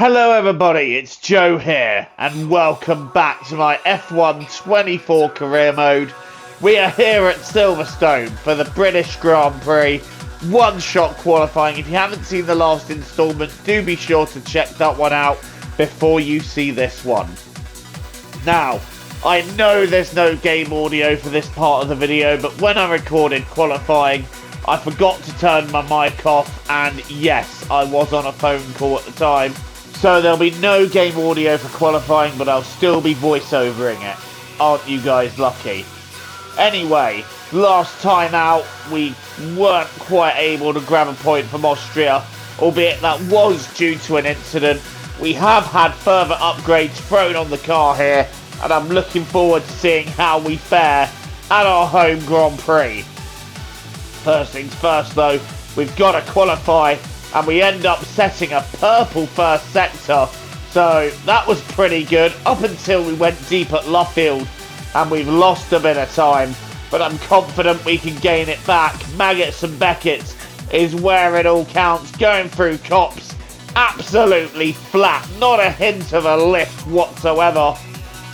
Hello everybody, it's Joe here, and welcome back to my F1 24 career mode. We are here at Silverstone for the British Grand Prix, one-shot qualifying. If you haven't seen the last instalment, do be sure to check that one out before you see this one. Now, I know there's no game audio for this part of the video, but when I recorded qualifying, I forgot to turn my mic off, and yes, I was on a phone call at the time. So there'll be no game audio for qualifying, but I'll still be voiceovering it. Aren't you guys lucky? Anyway, last time out, we weren't quite able to grab a point from Austria, albeit that was due to an incident. We have had further upgrades thrown on the car here, and I'm looking forward to seeing how we fare at our home Grand Prix. First things first though, we've got to qualify, and we end up setting a purple first sector, so that was pretty good up until we went deep at Luffield and we've lost a bit of time, but I'm confident we can gain it back. Maggots and Beckett's is where it all counts, going through Cops absolutely flat, not a hint of a lift whatsoever,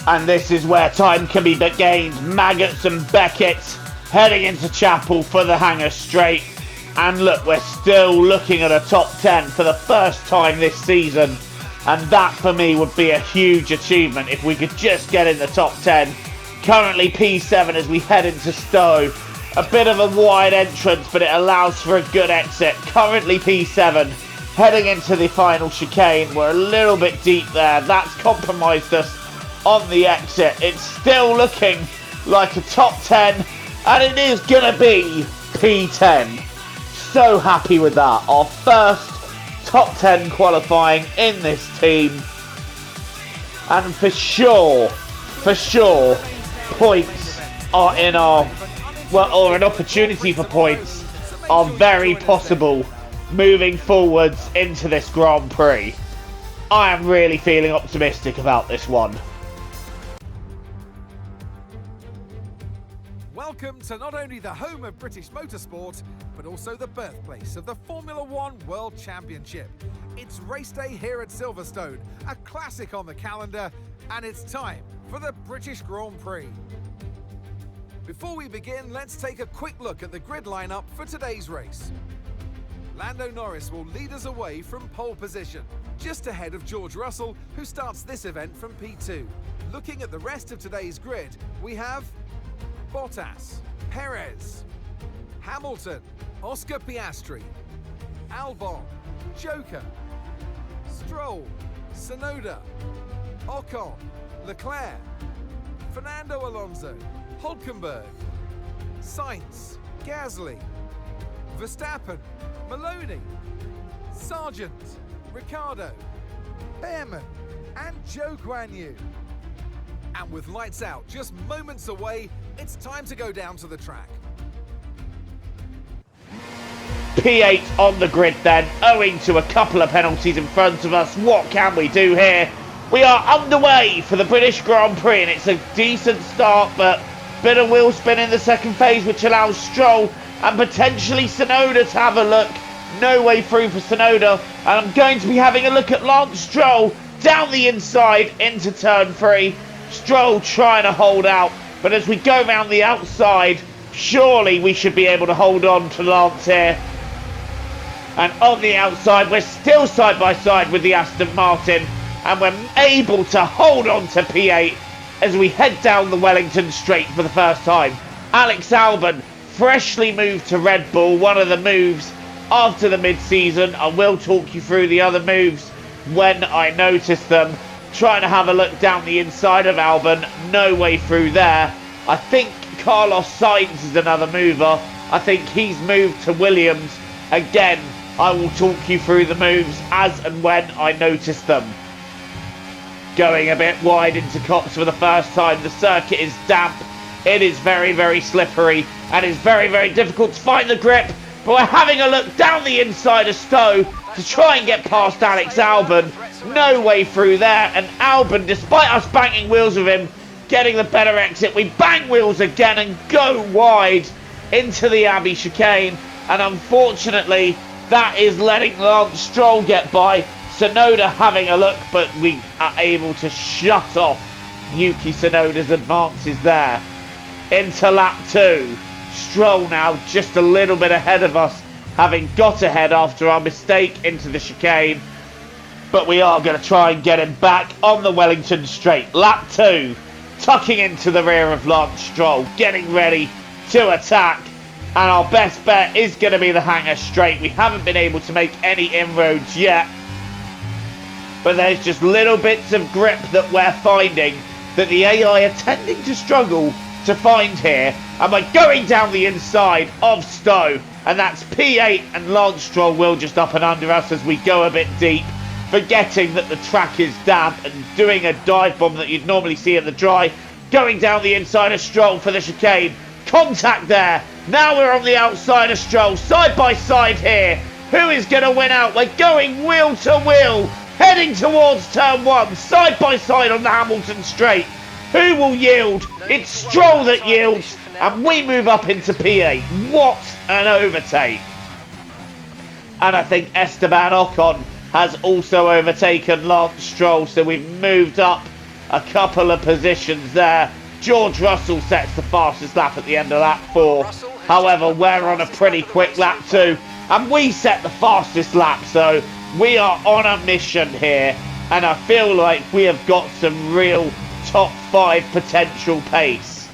and this is where time can be gained. Maggots and Beckett's heading into Chapel for the Hanger Straight. And look, we're still looking at a top 10 for the first time this season. And that for me would be a huge achievement if we could just get in the top 10. Currently P7 as we head into Stowe. A bit of a wide entrance, but it allows for a good exit. Currently P7 heading into the final chicane. We're a little bit deep there. That's compromised us on the exit. It's still looking like a top 10. And it is going to be P10. So happy with that. Our first top 10 qualifying in this team. And for sure, points are in our, well, or an opportunity for points are very possible moving forwards into this Grand Prix. I am really feeling optimistic about this one. Welcome to not only the home of British motorsport, but also the birthplace of the Formula One World Championship. It's race day here at Silverstone, a classic on the calendar, and it's time for the British Grand Prix. Before we begin, let's take a quick look at the grid lineup for today's race. Lando Norris will lead us away from pole position, just ahead of George Russell, who starts this event from P2. Looking at the rest of today's grid, we have Bottas, Perez, Hamilton, Oscar Piastri, Albon, Joker, Stroll, Tsunoda, Ocon, Leclerc, Fernando Alonso, Hülkenberg, Sainz, Gasly, Verstappen, Maloney, Sargent, Ricciardo, Behrman, and Zhou Guanyu. And with lights out just moments away, it's time to go down to the track. P8 on the grid then, owing to a couple of penalties in front of us. What can we do here? We are underway for the British Grand Prix, and it's a decent start, but bit of wheel spin in the second phase, which allows Stroll and potentially Tsunoda to have a look. No way through for Tsunoda, and I'm going to be having a look at Lance Stroll down the inside into turn 3. Stroll trying to hold out, but as we go round the outside, surely we should be able to hold on to Lance here. And on the outside, we're still side by side with the Aston Martin, and we're able to hold on to P8 as we head down the Wellington Straight for the first time. Alex Albon freshly moved to Red Bull, one of the moves after the mid-season. I will talk you through the other moves when I notice them. Trying to have a look down the inside of Albon, no way through there. I think Carlos Sainz is another mover. I think he's moved to Williams. Again, I will talk you through the moves as and when I notice them. Going a bit wide into Cops for the first time. The circuit is damp. It is very, very slippery, and it's very, very difficult to find the grip. But we're having a look down the inside of Stowe to try and get past Alex Albon. No way through there, and Albon, despite us banging wheels with him, getting the better exit. We bang wheels again and go wide into the Abbey chicane, and unfortunately that is letting Lance Stroll get by. Tsunoda having a look, but we are able to shut off Yuki Tsunoda's advances there. Into lap 2. Stroll now just a little bit ahead of us, having got ahead after our mistake into the chicane. But we are going to try and get him back on the Wellington straight. Lap 2. Tucking into the rear of Lance Stroll, getting ready to attack. And our best bet is going to be the Hangar straight. We haven't been able to make any inroads yet. But there's just little bits of grip that we're finding that the AI are tending to struggle to find here. And we're going down the inside of Stowe. And that's P8 and Lance Stroll will just up and under us as we go a bit deep. Forgetting that the track is damp and doing a dive bomb that you'd normally see in the dry. Going down the inside of Stroll for the chicane. Contact there. Now we're on the outside of Stroll. Side by side here. Who is going to win out? We're going wheel to wheel. Heading towards turn 1. Side by side on the Hamilton straight. Who will yield? It's Stroll that yields. And we move up into P8. What an overtake. And I think Esteban Ocon has also overtaken Lance Stroll, so we've moved up a couple of positions there. George Russell sets the fastest lap at the end of lap 4. However, we're on a pretty quick lap 2, and we set the fastest lap, so we are on a mission here, and I feel like we have got some real top 5 potential pace.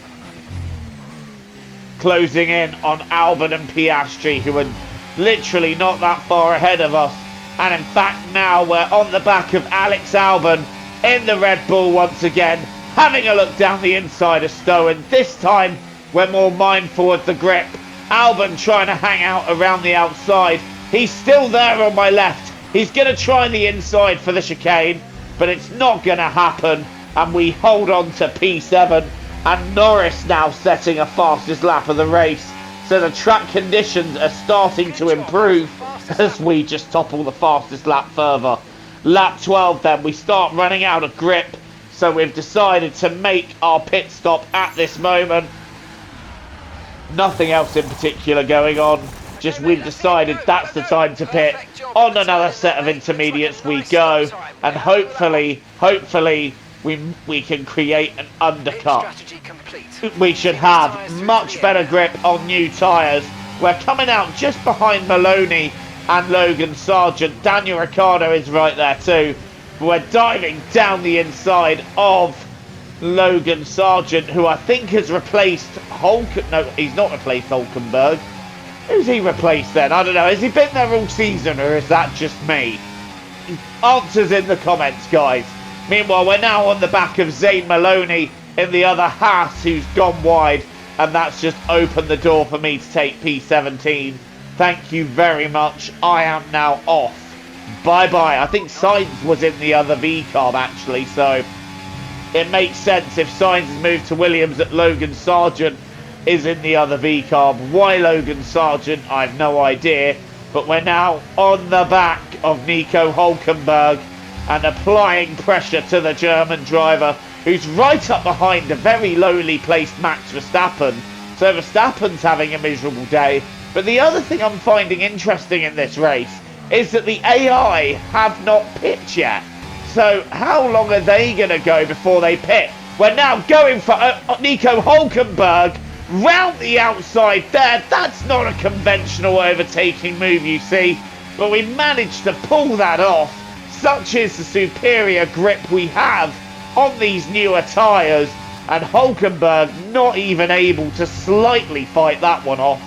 Closing in on Albon and Piastri, who are literally not that far ahead of us. And in fact now we're on the back of Alex Albon in the Red Bull once again, having a look down the inside of Stowe, and this time we're more mindful of the grip. Albon trying to hang out around the outside. He's still there on my left. He's going to try the inside for the chicane, but it's not going to happen, and we hold on to P7, and Norris now setting a fastest lap of the race. So the track conditions are starting to improve as we just topple the fastest lap further. Lap 12 then, we start running out of grip. So we've decided to make our pit stop at this moment. Nothing else in particular going on. Just we've decided that's the time to pit. On another set of intermediates we go. And hopefully we can create an undercut. We should have much better grip on new tyres. We're coming out just behind Maloney and Logan Sargent. Daniel Ricciardo is right there too. We're diving down the inside of Logan Sargent, who I think has replaced no, he's not replaced Hulkenberg. Who's he replaced then? I don't know. Has he been there all season, or is that just me? Answers in the comments, guys. Meanwhile, we're now on the back of Zane Maloney in the other Haas, who's gone wide, and that's just opened the door for me to take P17. Thank you very much. I am now off. Bye-bye. I think Sainz was in the other V-carb, actually, so it makes sense if Sainz has moved to Williams that Logan Sargent is in the other V-carb. Why Logan Sargent, I have no idea, but we're now on the back of Nico Hulkenberg and applying pressure to the German driver, who's right up behind a very lowly placed Max Verstappen. So Verstappen's having a miserable day. But the other thing I'm finding interesting in this race is that the AI have not pit yet. So how long are they going to go before they pit? We're now going for Nico Hulkenberg round the outside there. That's not a conventional overtaking move, you see. But we managed to pull that off. Such is the superior grip we have on these newer tyres. And Hulkenberg not even able to slightly fight that one off.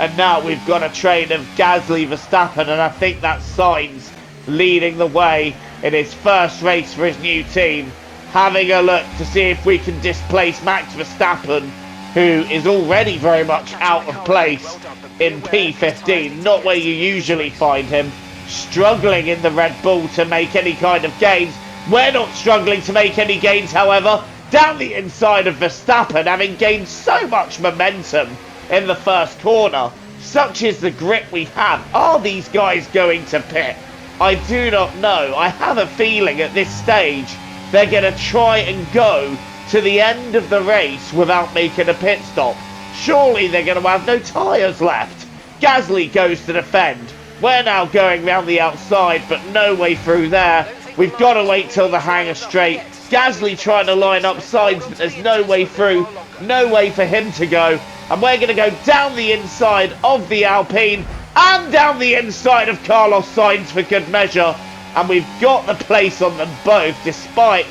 And now we've got a train of Gasly, Verstappen, and I think that's Sainz leading the way in his first race for his new team. Having a look to see if we can displace Max Verstappen, who is already very much out of place in P15, not where you usually find him. Struggling in the Red Bull to make any kind of gains. We're not struggling to make any gains, however. Down the inside of Verstappen, having gained so much momentum in the first corner. Such is the grip we have. Are these guys going to pit? I do not know. I have a feeling at this stage they're going to try and go to the end of the race without making a pit stop. Surely they're going to have no tyres left. Gasly goes to defend. We're now going round the outside, but no way through there. We've got to wait till the hanger straight. Gasly trying to line up sides, but there's no way through. No way for him to go. And we're going to go down the inside of the Alpine and down the inside of Carlos Sainz for good measure. And we've got the place on them both, despite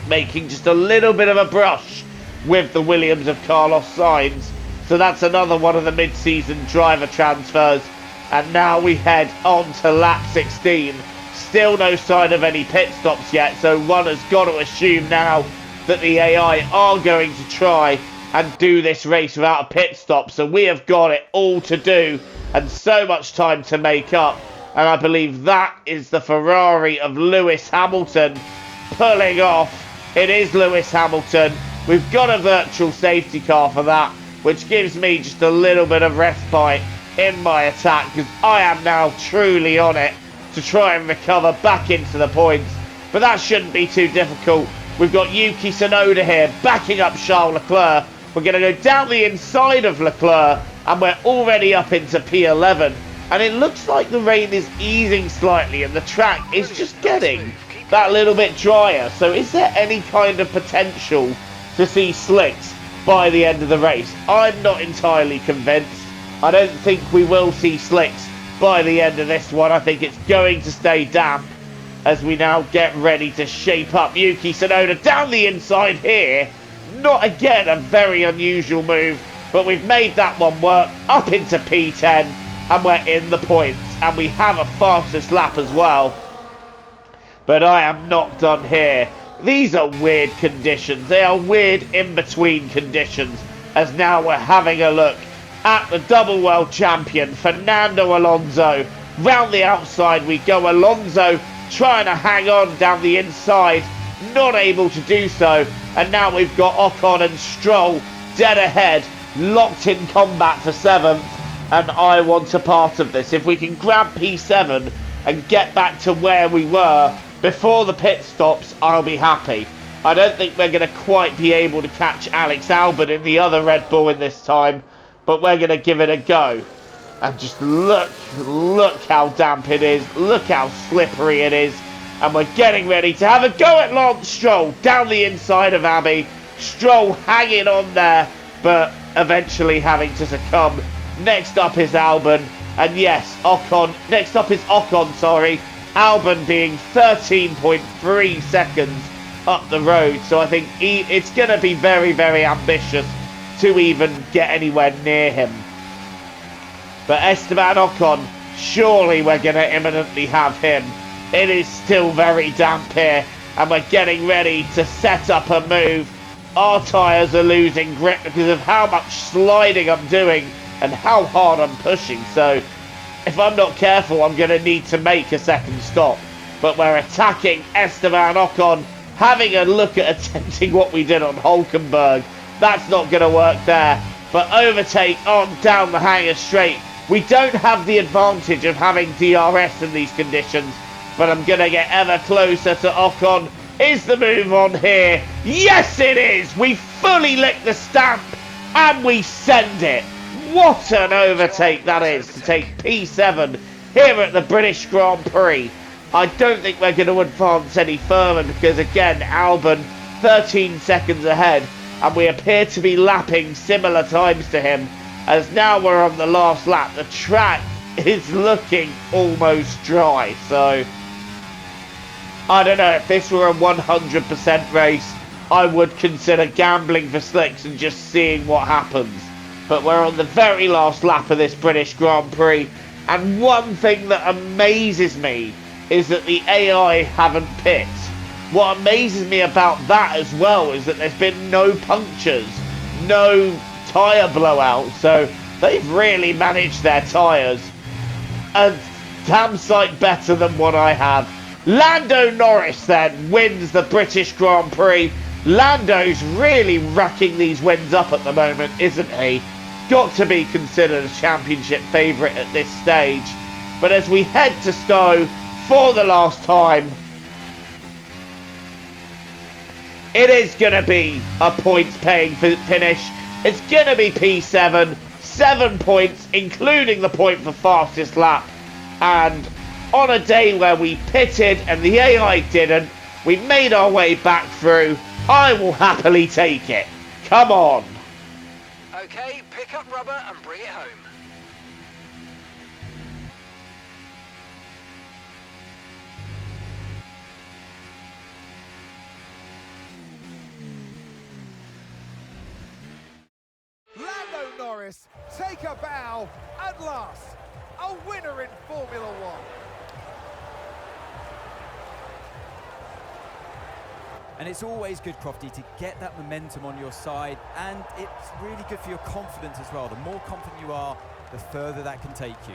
making just a little bit of a brush with the Williams of Carlos Sainz. So that's another one of the mid-season driver transfers. And now we head on to lap 16. Still no sign of any pit stops yet, so one has got to assume now that the AI are going to try and do this race without a pit stop. So we have got it all to do and so much time to make up. And I believe that is the Ferrari of Lewis Hamilton pulling off. It is Lewis Hamilton. We've got a virtual safety car for that, which gives me just a little bit of respite in my attack, because I am now truly on it to try and recover back into the points. But that shouldn't be too difficult. We've got Yuki Tsunoda here backing up Charles Leclerc. We're going to go down the inside of Leclerc, and we're already up into P11. And it looks like the rain is easing slightly and the track is just getting that little bit drier. So is there any kind of potential to see slicks by the end of the race? I'm not entirely convinced. I don't think we will see slicks by the end of this one. I think it's going to stay damp as we now get ready to shape up. Yuki Tsunoda down the inside here. Not again a very unusual move, but we've made that one work. Up into P10 and we're in the points, and we have a fastest lap as well. But I am not done here. These are weird conditions. They are weird in-between conditions, as now we're having a look at the double world champion Fernando Alonso. Round the outside we go. Alonso trying to hang on down the inside, not able to do so. And now we've got Ocon and Stroll dead ahead, locked in combat for 7th. And I want a part of this. If we can grab P7 and get back to where we were before the pit stops, I'll be happy. I don't think we're going to quite be able to catch Alex Albon in the other Red Bull in this time, but we're going to give it a go. And just look how damp it is. Look how slippery it is. And we're getting ready to have a go at Lance Stroll down the inside of Abbey. Stroll hanging on there, but eventually having to succumb. Next up is Albon, and yes, Ocon. Next up is Ocon, sorry. Albon being 13.3 seconds up the road, so I think it's going to be very, very ambitious to even get anywhere near him. But Esteban Ocon, surely we're going to imminently have him. It is still very damp here, and we're getting ready to set up a move. Our tyres are losing grip because of how much sliding I'm doing and how hard I'm pushing, so if I'm not careful I'm going to need to make a second stop. But we're attacking Esteban Ocon, having a look at attempting what we did on Hulkenberg. That's not going to work there. But overtake on down the hanger straight. We don't have the advantage of having DRS in these conditions, but I'm going to get ever closer to Ocon. Is the move on here? Yes it is! We fully lick the stamp and we send it. What an overtake that is to take P7 here at the British Grand Prix. I don't think we're going to advance any further because, again, Albon 13 seconds ahead, and we appear to be lapping similar times to him, as now we're on the last lap. The track is looking almost dry, so I don't know, if this were a 100% race, I would consider gambling for slicks and just seeing what happens. But we're on the very last lap of this British Grand Prix, and one thing that amazes me is that the AI haven't pit. What amazes me about that as well is that there's been no punctures, no tyre blowout, so they've really managed their tyres a damn sight better than what I have. Lando Norris then wins the British Grand Prix. Lando's really racking these wins up at the moment, isn't he? Got to be considered a championship favourite at this stage. But as we head to Stowe for the last time, it is going to be a points paying finish. It's going to be P7, 7 points, including the point for fastest lap. And on a day where we pitted and the AI didn't, we made our way back through. I will happily take it. Come on. Okay, pick up rubber and bring it home. Lando Norris, take a bow. At last, a winner in Formula One. And it's always good, Crofty, to get that momentum on your side, and it's really good for your confidence as well. The more confident you are, the further that can take you.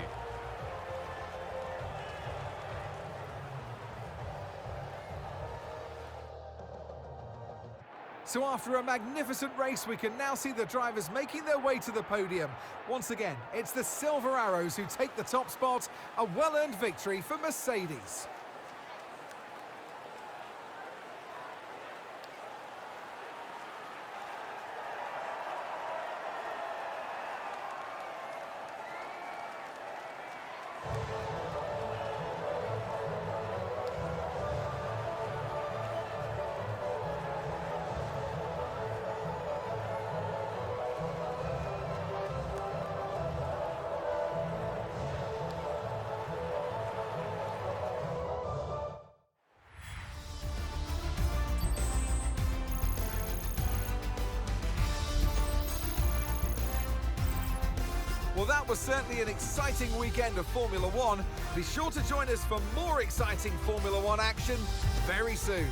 So after a magnificent race, we can now see the drivers making their way to the podium. Once again, it's the Silver Arrows who take the top spot, a well-earned victory for Mercedes. Well, that was certainly an exciting weekend of Formula One. Be sure to join us for more exciting Formula One action very soon.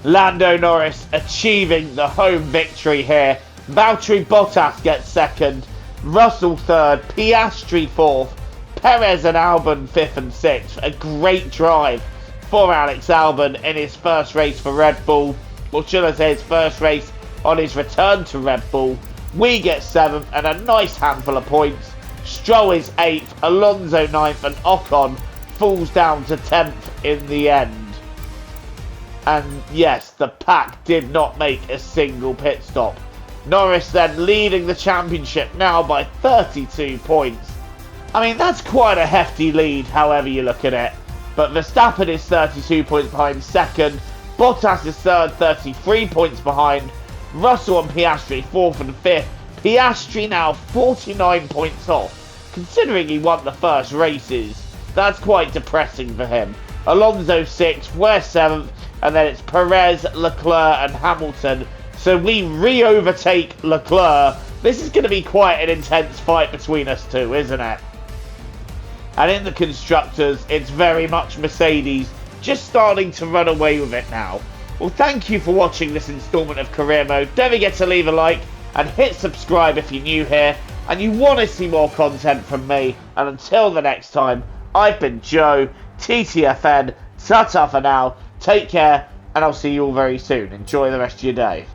Lando Norris achieving the home victory here. Valtteri Bottas gets second, Russell third, Piastri fourth, Perez and Albon fifth and sixth. A great drive for Alex Albon in his first race for Red Bull, or should I say his first race on his return to Red Bull. We get 7th and a nice handful of points. Stroll is 8th, Alonso 9th and Ocon falls down to 10th in the end. And yes, the pack did not make a single pit stop. Norris then leading the championship now by 32 points. I mean, that's quite a hefty lead however you look at it. But Verstappen is 32 points behind second, Bottas is third, 33 points behind, Russell and Piastri 4th and 5th. Piastri now 49 points off. Considering he won the first races, that's quite depressing for him. Alonso 6th, we're 7th, and then it's Perez, Leclerc and Hamilton. So we re-overtake Leclerc. This is going to be quite an intense fight between us two, isn't it? And in the Constructors, it's very much Mercedes just starting to run away with it now. Well, thank you for watching this instalment of Career Mode. Don't forget to leave a like and hit subscribe if you're new here and you want to see more content from me. And until the next time, I've been Joe, TTFN, ta-ta for now, take care, and I'll see you all very soon. Enjoy the rest of your day.